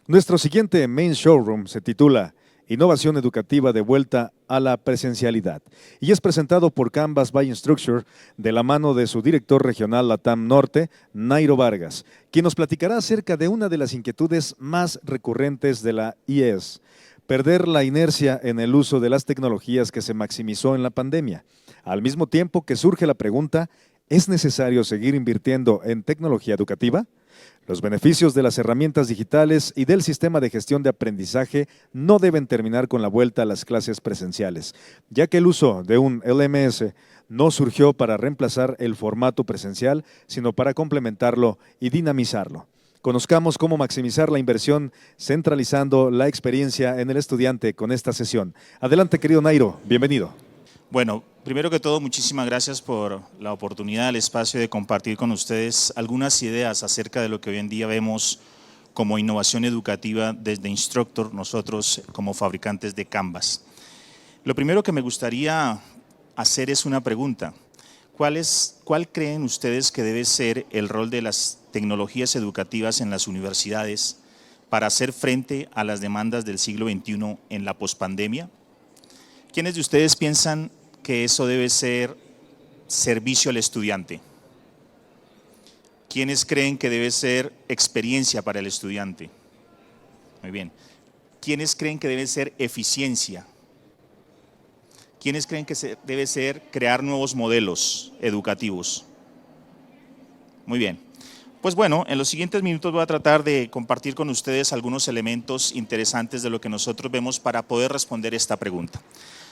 Nuestro siguiente main showroom se titula Innovación educativa de vuelta a la presencialidad y es presentado por Canvas by Instructure de la mano de su director regional LATAM Norte, Nairo Vargas, quien nos platicará acerca de una de las inquietudes más recurrentes de la IES, perder la inercia en el uso de las tecnologías que se maximizó en la pandemia. Al mismo tiempo que surge la pregunta, ¿es necesario seguir invirtiendo en tecnología educativa? Los beneficios de las herramientas digitales y del sistema de gestión de aprendizaje no deben terminar con la vuelta a las clases presenciales, ya que el uso de un LMS no surgió para reemplazar el formato presencial, sino para complementarlo y dinamizarlo. Conozcamos cómo maximizar la inversión centralizando la experiencia en el estudiante con esta sesión. Adelante, querido Nairo, bienvenido. Bueno, primero que todo, muchísimas gracias por la oportunidad, el espacio de compartir con ustedes algunas ideas acerca de lo que hoy en día vemos como innovación educativa desde Instructure, nosotros como fabricantes de Canvas. Lo primero que me gustaría hacer es una pregunta. ¿Cuál creen ustedes que debe ser el rol de las tecnologías educativas en las universidades para hacer frente a las demandas del siglo XXI en la pospandemia? ¿Quiénes de ustedes piensan que eso debe ser servicio al estudiante? ¿Quiénes creen que debe ser experiencia para el estudiante? Muy bien. ¿Quiénes creen que debe ser eficiencia? ¿Quiénes creen que debe ser crear nuevos modelos educativos? Muy bien. Pues bueno, en los siguientes minutos voy a tratar de compartir con ustedes algunos elementos interesantes de lo que nosotros vemos para poder responder esta pregunta.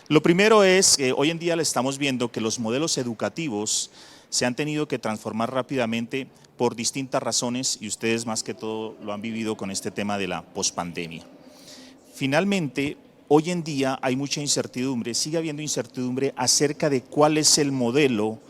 Lo primero es que hoy en día le estamos viendo que los modelos educativos se han tenido que transformar rápidamente por distintas razones y ustedes más que todo lo han vivido con este tema de la pospandemia. Finalmente, hoy en día hay mucha incertidumbre, sigue habiendo incertidumbre acerca de cuál es el modelo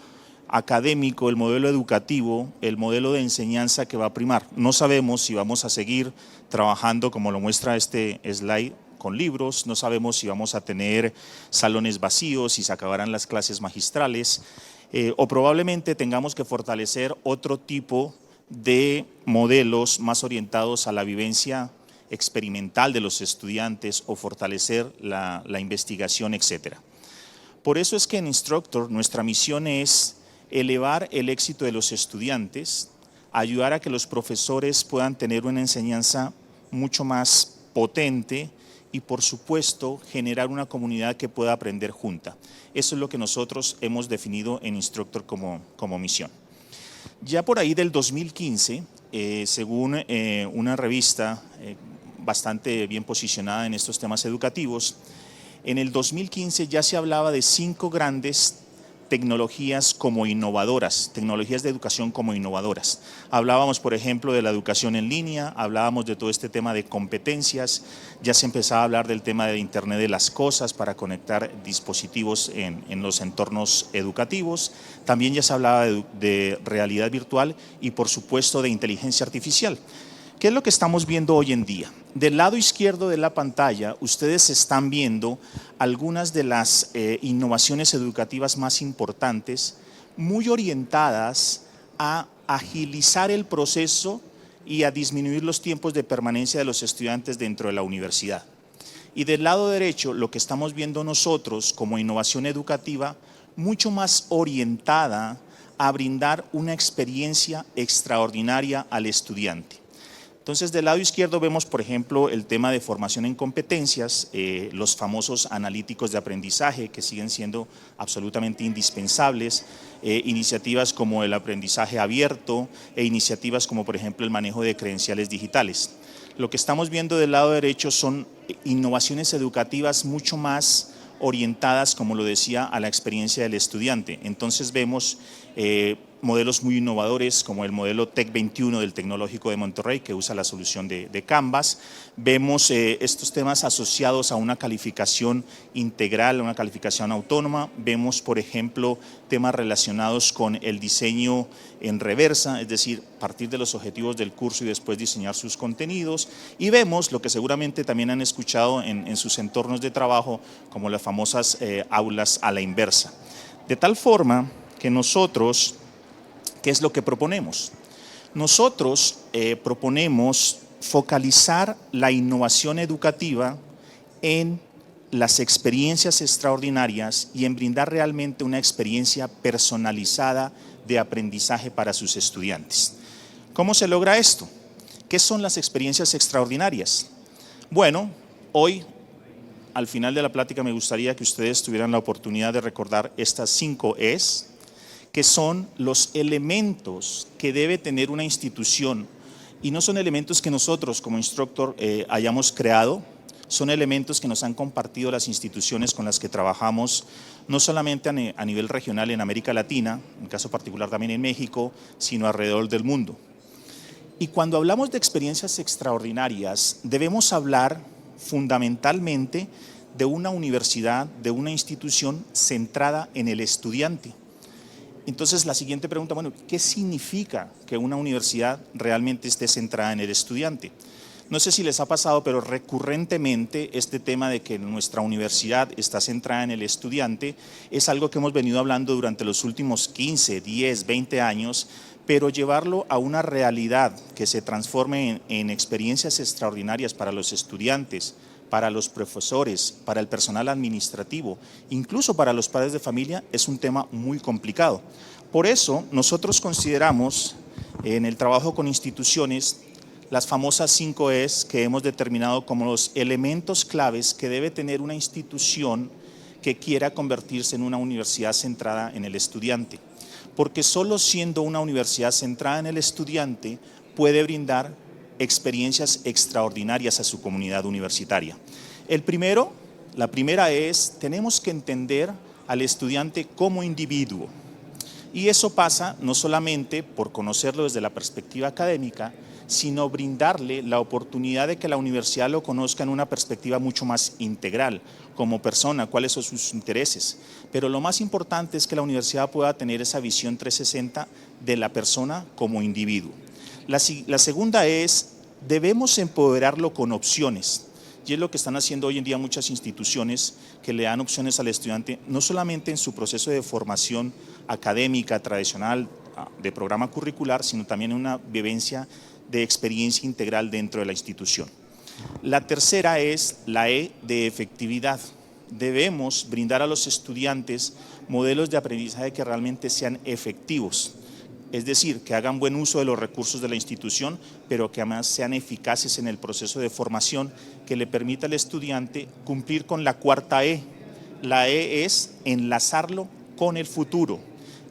académico, el modelo educativo, el modelo de enseñanza que va a primar. No sabemos si vamos a seguir trabajando como lo muestra este slide con libros, no sabemos si vamos a tener salones vacíos, si se acabarán las clases magistrales o probablemente tengamos que fortalecer otro tipo de modelos más orientados a la vivencia experimental de los estudiantes o fortalecer la investigación, etcétera. Por eso es que en Instructure nuestra misión es elevar el éxito de los estudiantes, ayudar a que los profesores puedan tener una enseñanza mucho más potente y por supuesto generar una comunidad que pueda aprender junta. Eso es lo que nosotros hemos definido en Instructure como misión. Ya por ahí del 2015, según una revista bastante bien posicionada en estos temas educativos, en el 2015 ya se hablaba de 5 grandes tecnologías como innovadoras, tecnologías de educación como innovadoras. Hablábamos, por ejemplo, de la educación en línea, hablábamos de todo este tema de competencias, ya se empezaba a hablar del tema de Internet de las cosas para conectar dispositivos en los entornos educativos, también ya se hablaba de realidad virtual y por supuesto de inteligencia artificial. ¿Qué es lo que estamos viendo hoy en día? Del lado izquierdo de la pantalla, ustedes están viendo algunas de las innovaciones educativas más importantes, muy orientadas a agilizar el proceso y a disminuir los tiempos de permanencia de los estudiantes dentro de la universidad. Y del lado derecho, lo que estamos viendo nosotros como innovación educativa, mucho más orientada a brindar una experiencia extraordinaria al estudiante. Entonces, del lado izquierdo vemos, por ejemplo, el tema de formación en competencias, los famosos analíticos de aprendizaje que siguen siendo absolutamente indispensables, iniciativas como el aprendizaje abierto e iniciativas como, por ejemplo, el manejo de credenciales digitales. Lo que estamos viendo del lado derecho son innovaciones educativas mucho más orientadas, como lo decía, a la experiencia del estudiante. Entonces vemos modelos muy innovadores como el modelo TEC 21 del Tecnológico de Monterrey, que usa la solución de Canvas. Vemos estos temas asociados a una calificación integral, una calificación autónoma. Vemos, por ejemplo, temas relacionados con el diseño en reversa, es decir, partir de los objetivos del curso y después diseñar sus contenidos. Y vemos lo que seguramente también han escuchado en sus entornos de trabajo, como las famosas aulas a la inversa. De tal forma que nosotros, ¿qué es lo que proponemos? Nosotros proponemos focalizar la innovación educativa en las experiencias extraordinarias y en brindar realmente una experiencia personalizada de aprendizaje para sus estudiantes. ¿Cómo se logra esto? ¿Qué son las experiencias extraordinarias? Bueno, hoy, al final de la plática, me gustaría que ustedes tuvieran la oportunidad de recordar estas 5 E's, que son los elementos que debe tener una institución, y no son elementos que nosotros como instructor hayamos creado, son elementos que nos han compartido las instituciones con las que trabajamos, no solamente a nivel regional en América Latina, en caso particular también en México, sino alrededor del mundo. Y cuando hablamos de experiencias extraordinarias, debemos hablar fundamentalmente de una universidad, de una institución centrada en el estudiante. Entonces la siguiente pregunta, bueno, ¿qué significa que una universidad realmente esté centrada en el estudiante? No sé si les ha pasado, pero recurrentemente este tema de que nuestra universidad está centrada en el estudiante es algo que hemos venido hablando durante los últimos 15, 10, 20 años, pero llevarlo a una realidad que se transforme en experiencias extraordinarias para los estudiantes, para los profesores, para el personal administrativo, incluso para los padres de familia, es un tema muy complicado. Por eso nosotros consideramos en el trabajo con instituciones las famosas 5 E's que hemos determinado como los elementos claves que debe tener una institución que quiera convertirse en una universidad centrada en el estudiante. Porque solo siendo una universidad centrada en el estudiante puede brindar experiencias extraordinarias a su comunidad universitaria. La primera es, tenemos que entender al estudiante como individuo. Y eso pasa no solamente por conocerlo desde la perspectiva académica, sino brindarle la oportunidad de que la universidad lo conozca en una perspectiva mucho más integral, como persona, cuáles son sus intereses. Pero lo más importante es que la universidad pueda tener esa visión 360 de la persona como individuo. La segunda es, debemos empoderarlo con opciones. Y es lo que están haciendo hoy en día muchas instituciones que le dan opciones al estudiante, no solamente en su proceso de formación académica, tradicional, de programa curricular, sino también en una vivencia de experiencia integral dentro de la institución. La tercera es la E de efectividad. Debemos brindar a los estudiantes modelos de aprendizaje que realmente sean efectivos, es decir, que hagan buen uso de los recursos de la institución, pero que además sean eficaces en el proceso de formación, que le permita al estudiante cumplir con la cuarta E. La E es enlazarlo con el futuro,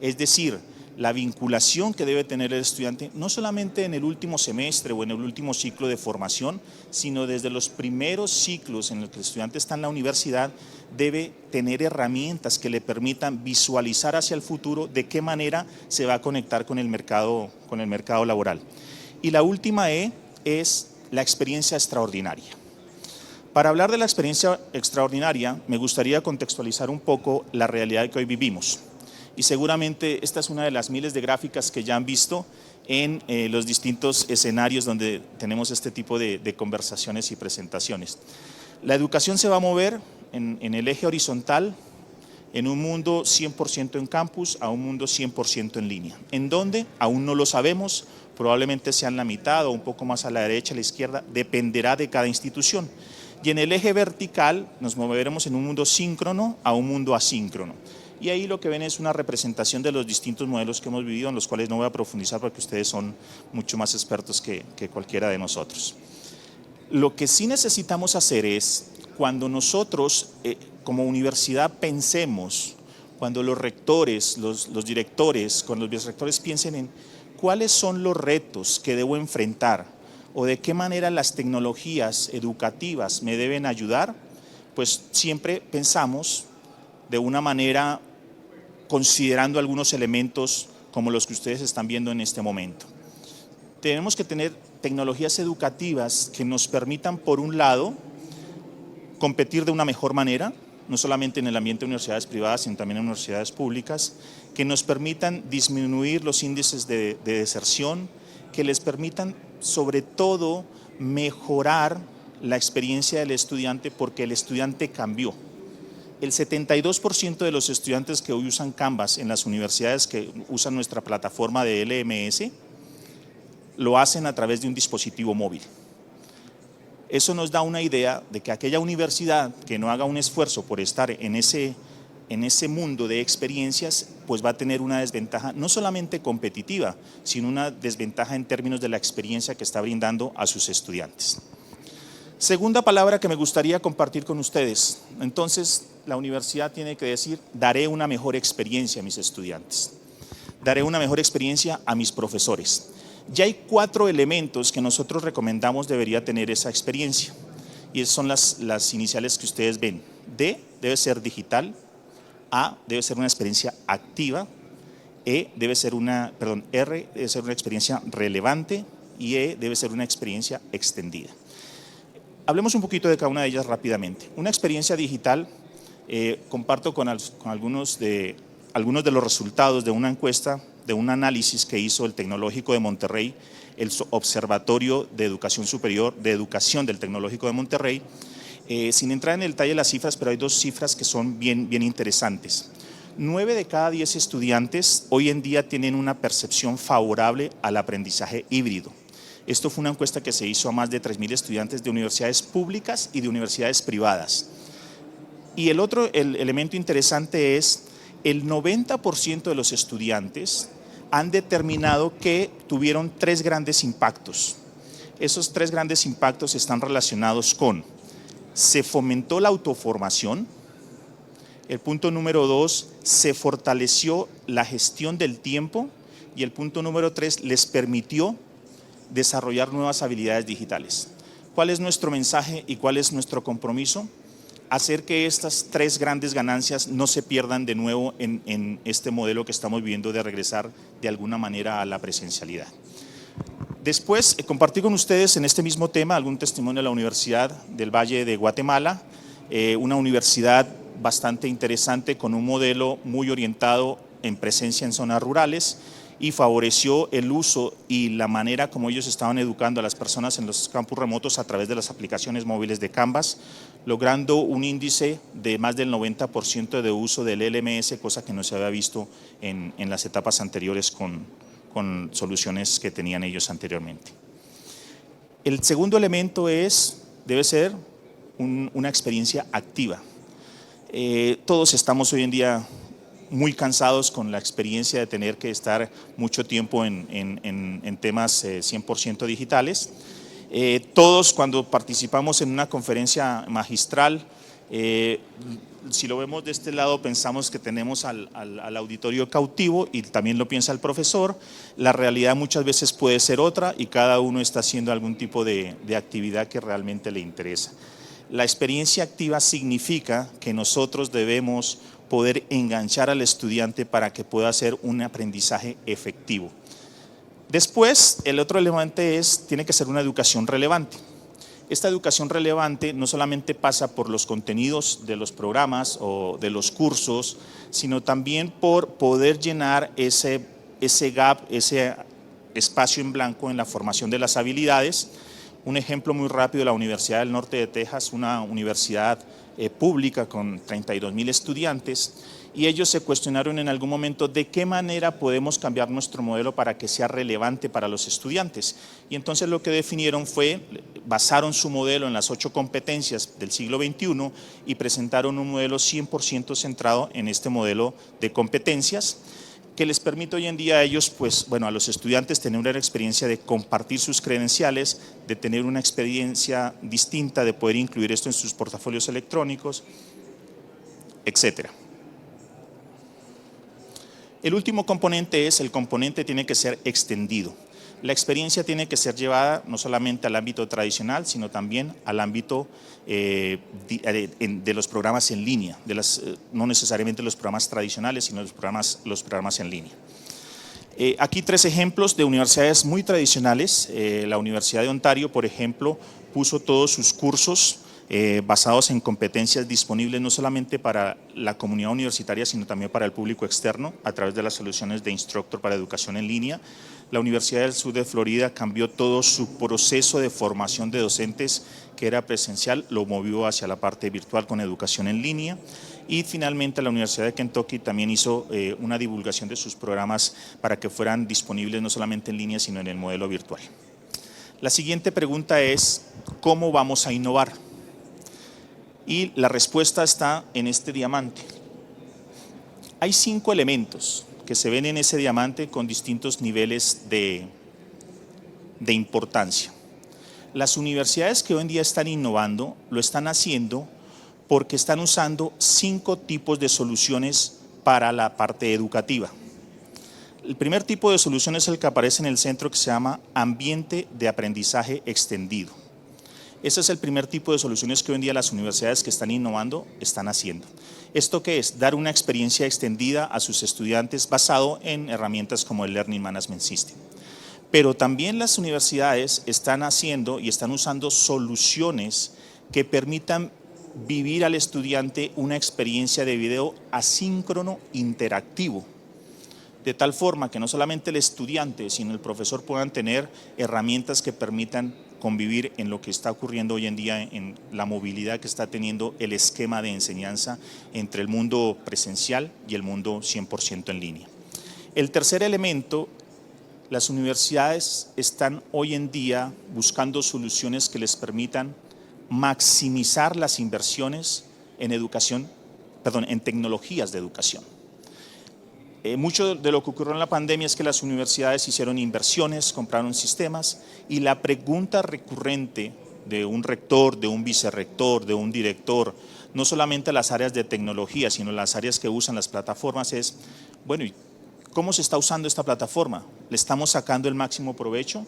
es decir, la vinculación que debe tener el estudiante, no solamente en el último semestre o en el último ciclo de formación, sino desde los primeros ciclos en los que el estudiante está en la universidad, debe tener herramientas que le permitan visualizar hacia el futuro de qué manera se va a conectar con el mercado laboral. Y la última E es la experiencia extraordinaria. Para hablar de la experiencia extraordinaria, me gustaría contextualizar un poco la realidad que hoy vivimos. Y seguramente esta es una de las miles de gráficas que ya han visto en los distintos escenarios donde tenemos este tipo de conversaciones y presentaciones. La educación se va a mover en el eje horizontal, en un mundo 100% en campus a un mundo 100% en línea. ¿En dónde? Aún no lo sabemos, probablemente sean la mitad o un poco más a la derecha, a la izquierda, dependerá de cada institución. Y en el eje vertical nos moveremos en un mundo síncrono a un mundo asíncrono. Y ahí lo que ven es una representación de los distintos modelos que hemos vivido, en los cuales no voy a profundizar porque ustedes son mucho más expertos que cualquiera de nosotros. Lo que sí necesitamos hacer es, cuando nosotros como universidad pensemos, cuando los rectores, los directores, cuando los vicerrectores piensen en cuáles son los retos que debo enfrentar o de qué manera las tecnologías educativas me deben ayudar, pues siempre pensamos de una manera considerando algunos elementos como los que ustedes están viendo en este momento. Tenemos que tener tecnologías educativas que nos permitan, por un lado, competir de una mejor manera, no solamente en el ambiente de universidades privadas, sino también en universidades públicas, que nos permitan disminuir los índices de deserción, que les permitan, sobre todo, mejorar la experiencia del estudiante porque el estudiante cambió. El 72% de los estudiantes que hoy usan Canvas en las universidades que usan nuestra plataforma de LMS lo hacen a través de un dispositivo móvil. Eso nos da una idea de que aquella universidad que no haga un esfuerzo por estar en ese mundo de experiencias, pues va a tener una desventaja no solamente competitiva, sino una desventaja en términos de la experiencia que está brindando a sus estudiantes. Segunda palabra que me gustaría compartir con ustedes. Entonces, la universidad tiene que decir, daré una mejor experiencia a mis estudiantes. Daré una mejor experiencia a mis profesores. Ya hay 4 elementos que nosotros recomendamos debería tener esa experiencia. Y esas son las iniciales que ustedes ven. D, debe ser digital. A, debe ser una experiencia activa. R, debe ser una experiencia relevante. Y E, debe ser una experiencia extendida. Hablemos un poquito de cada una de ellas rápidamente. Una experiencia digital, comparto con algunos de los resultados de una encuesta, de un análisis que hizo el Tecnológico de Monterrey, el Observatorio de Educación Superior de Educación del Tecnológico de Monterrey, sin entrar en el detalle de las cifras, pero hay 2 cifras que son bien interesantes. 9 de cada 10 estudiantes hoy en día tienen una percepción favorable al aprendizaje híbrido. Esto fue una encuesta que se hizo a más de 3.000 estudiantes de universidades públicas y de universidades privadas. Y el elemento interesante es el 90% de los estudiantes han determinado que tuvieron 3 grandes impactos. Esos 3 grandes impactos están relacionados con: se fomentó la autoformación. El punto número 2, se fortaleció la gestión del tiempo. Y el punto número 3, les permitió desarrollar nuevas habilidades digitales. ¿Cuál es nuestro mensaje y cuál es nuestro compromiso? Hacer que estas 3 grandes ganancias no se pierdan de nuevo en este modelo que estamos viviendo de regresar de alguna manera a la presencialidad. Después, compartí con ustedes en este mismo tema algún testimonio de la Universidad del Valle de Guatemala, una universidad bastante interesante con un modelo muy orientado en presencia en zonas rurales, y favoreció el uso y la manera como ellos estaban educando a las personas en los campus remotos a través de las aplicaciones móviles de Canvas, logrando un índice de más del 90% de uso del LMS, cosa que no se había visto en las etapas anteriores con soluciones que tenían ellos anteriormente. El segundo elemento debe ser una experiencia activa. Todos estamos hoy en día muy cansados con la experiencia de tener que estar mucho tiempo en temas 100% digitales. Todos, cuando participamos en una conferencia magistral, si lo vemos de este lado, pensamos que tenemos al auditorio cautivo, y también lo piensa el profesor. La realidad muchas veces puede ser otra, y cada uno está haciendo algún tipo de actividad que realmente le interesa. La experiencia activa significa que nosotros debemos poder enganchar al estudiante para que pueda hacer un aprendizaje efectivo. Después, el otro elemento tiene que ser una educación relevante. Esta educación relevante no solamente pasa por los contenidos de los programas o de los cursos, sino también por poder llenar ese gap, ese espacio en blanco en la formación de las habilidades. Un ejemplo muy rápido: la Universidad del Norte de Texas, una universidad pública con 32.000 estudiantes, y ellos se cuestionaron en algún momento de qué manera podemos cambiar nuestro modelo para que sea relevante para los estudiantes. Y entonces lo que definieron basaron su modelo en las 8 competencias del siglo XXI y presentaron un modelo 100% centrado en este modelo de competencias, que les permite hoy en día a ellos, a los estudiantes, tener una experiencia de compartir sus credenciales, de tener una experiencia distinta, de poder incluir esto en sus portafolios electrónicos, etcétera. El último componente el componente tiene que ser extendido. La experiencia tiene que ser llevada no solamente al ámbito tradicional, sino también al ámbito de los programas en línea, no necesariamente los programas tradicionales, sino los programas en línea. Aquí 3 ejemplos de universidades muy tradicionales. La Universidad de Ontario, por ejemplo, puso todos sus cursos basados en competencias disponibles no solamente para la comunidad universitaria, sino también para el público externo a través de las soluciones de Instructor para educación en línea. La Universidad del Sur de Florida cambió todo su proceso de formación de docentes, que era presencial, lo movió hacia la parte virtual con educación en línea. Y finalmente la Universidad de Kentucky también hizo una divulgación de sus programas para que fueran disponibles no solamente en línea, sino en el modelo virtual. La siguiente pregunta es, ¿cómo vamos a innovar? Y la respuesta está en este diamante. Hay 5 elementos que se ven en ese diamante con distintos niveles de importancia. Las universidades que hoy en día están innovando lo están haciendo porque están usando 5 tipos de soluciones para la parte educativa. El primer tipo de solución es el que aparece en el centro, que se llama ambiente de aprendizaje extendido. Ese es el primer tipo de soluciones que hoy en día las universidades que están innovando están haciendo. ¿Esto qué es? Dar una experiencia extendida a sus estudiantes basado en herramientas como el Learning Management System. Pero también las universidades están haciendo y están usando soluciones que permitan vivir al estudiante una experiencia de video asíncrono interactivo, de tal forma que no solamente el estudiante, sino el profesor puedan tener herramientas que permitan convivir en lo que está ocurriendo hoy en día, en la movilidad que está teniendo el esquema de enseñanza entre el mundo presencial y el mundo 100% en línea. El tercer elemento, las universidades están hoy en día buscando soluciones que les permitan maximizar las inversiones en en tecnologías de educación. Mucho de lo que ocurrió en la pandemia es que las universidades hicieron inversiones, compraron sistemas, y la pregunta recurrente de un rector, de un vicerrector, de un director, no solamente las áreas de tecnología, sino las áreas que usan las plataformas es, bueno, ¿y cómo se está usando esta plataforma? ¿Le estamos sacando el máximo provecho?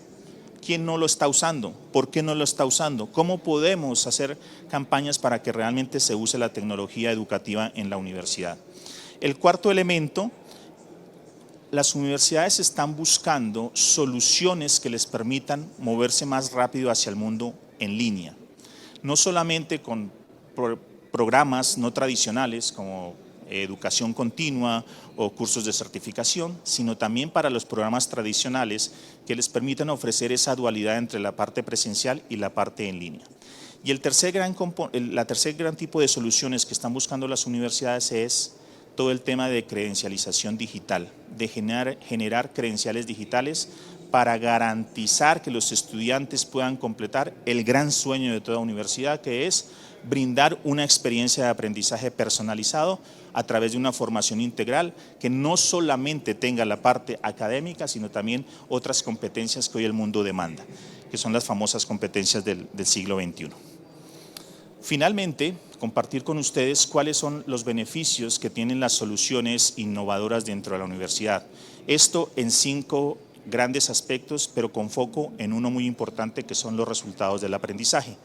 ¿Quién no lo está usando? ¿Por qué no lo está usando? ¿Cómo podemos hacer campañas para que realmente se use la tecnología educativa en la universidad? El cuarto elemento, las universidades están buscando soluciones que les permitan moverse más rápido hacia el mundo en línea. No solamente con programas no tradicionales como educación continua o cursos de certificación, sino también para los programas tradicionales que les permitan ofrecer esa dualidad entre la parte presencial y la parte en línea. Y la tercer gran tipo de soluciones que están buscando las universidades es todo el tema de credencialización digital, de generar credenciales digitales para garantizar que los estudiantes puedan completar el gran sueño de toda universidad, que es brindar una experiencia de aprendizaje personalizado a través de una formación integral que no solamente tenga la parte académica, sino también otras competencias que hoy el mundo demanda, que son las famosas competencias del siglo XXI. Finalmente, compartir con ustedes cuáles son los beneficios que tienen las soluciones innovadoras dentro de la universidad. Esto en 5 grandes aspectos, pero con foco en uno muy importante, que son los resultados del aprendizaje.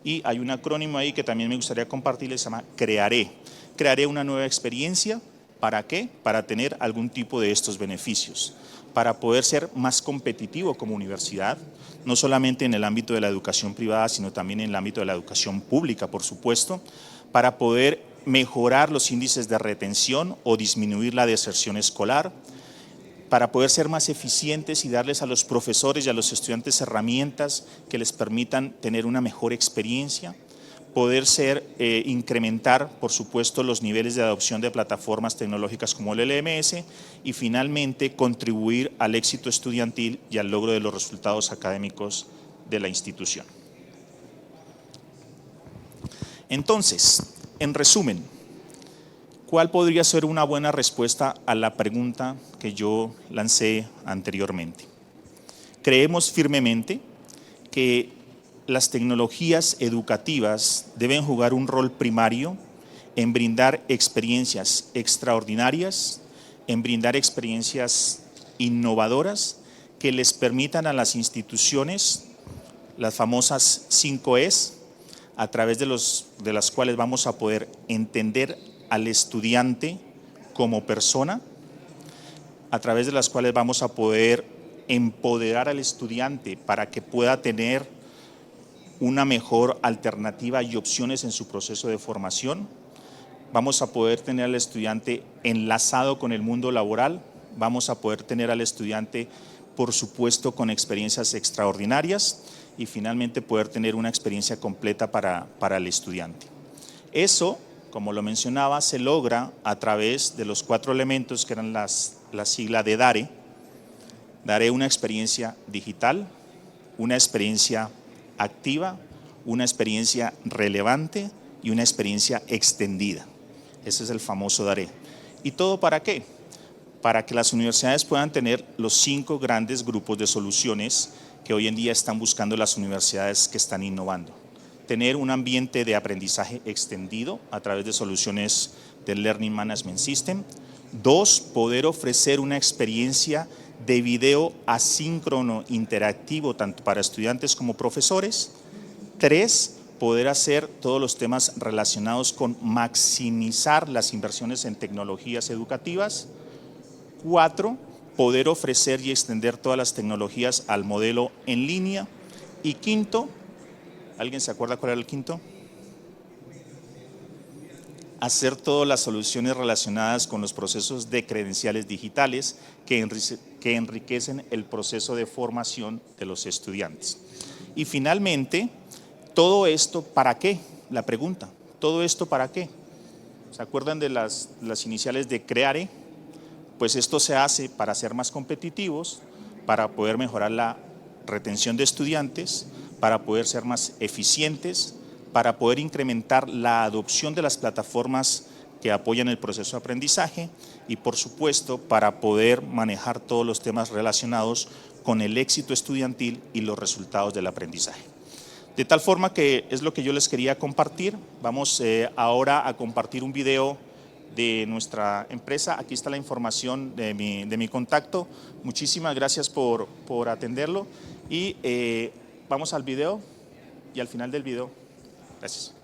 Y hay un acrónimo ahí que también me gustaría compartirles, se llama CREARé. Crearé una nueva experiencia. ¿Para qué? Para tener algún tipo de estos beneficios, para poder ser más competitivo como universidad, no solamente en el ámbito de la educación privada, sino también en el ámbito de la educación pública, por supuesto, para poder mejorar los índices de retención o disminuir la deserción escolar, para poder ser más eficientes y darles a los profesores y a los estudiantes herramientas que les permitan tener una mejor experiencia, poder incrementar, por supuesto, los niveles de adopción de plataformas tecnológicas como el LMS y finalmente contribuir al éxito estudiantil y al logro de los resultados académicos de la institución. Entonces, en resumen, ¿cuál podría ser una buena respuesta a la pregunta que yo lancé anteriormente? Creemos firmemente que las tecnologías educativas deben jugar un rol primario en brindar experiencias extraordinarias, en brindar experiencias innovadoras que les permitan a las instituciones, las famosas 5 Es, a través de las cuales vamos a poder entender al estudiante como persona, a través de las cuales vamos a poder empoderar al estudiante para que pueda tener una mejor alternativa y opciones en su proceso de formación. Vamos a poder tener al estudiante enlazado con el mundo laboral, vamos a poder tener al estudiante, por supuesto, con experiencias extraordinarias y finalmente poder tener una experiencia completa para el estudiante. Eso, como lo mencionaba, se logra a través de los 4 elementos que eran la sigla de DARE. DARE, una experiencia digital, una experiencia activa, una experiencia relevante y una experiencia extendida. Ese es el famoso DARE. ¿Y todo para qué? Para que las universidades puedan tener los 5 grandes grupos de soluciones que hoy en día están buscando las universidades que están innovando. Tener un ambiente de aprendizaje extendido a través de soluciones del Learning Management System. 2, poder ofrecer una experiencia de video asíncrono interactivo tanto para estudiantes como profesores. 3, poder hacer todos los temas relacionados con maximizar las inversiones en tecnologías educativas. 4, poder ofrecer y extender todas las tecnologías al modelo en línea. Y 5, ¿alguien se acuerda cuál era el 5? Hacer todas las soluciones relacionadas con los procesos de credenciales digitales que enriquecen el proceso de formación de los estudiantes. Y finalmente, ¿todo esto para qué? La pregunta, ¿todo esto para qué? ¿Se acuerdan de las iniciales de CREARE? Pues esto se hace para ser más competitivos, para poder mejorar la retención de estudiantes, para poder ser más eficientes, para poder incrementar la adopción de las plataformas que apoyan el proceso de aprendizaje y, por supuesto, para poder manejar todos los temas relacionados con el éxito estudiantil y los resultados del aprendizaje. De tal forma que es lo que yo les quería compartir. Vamos ahora a compartir un video de nuestra empresa. Aquí está la información de mi contacto. Muchísimas gracias por atenderlo y vamos al video y al final del video. Gracias.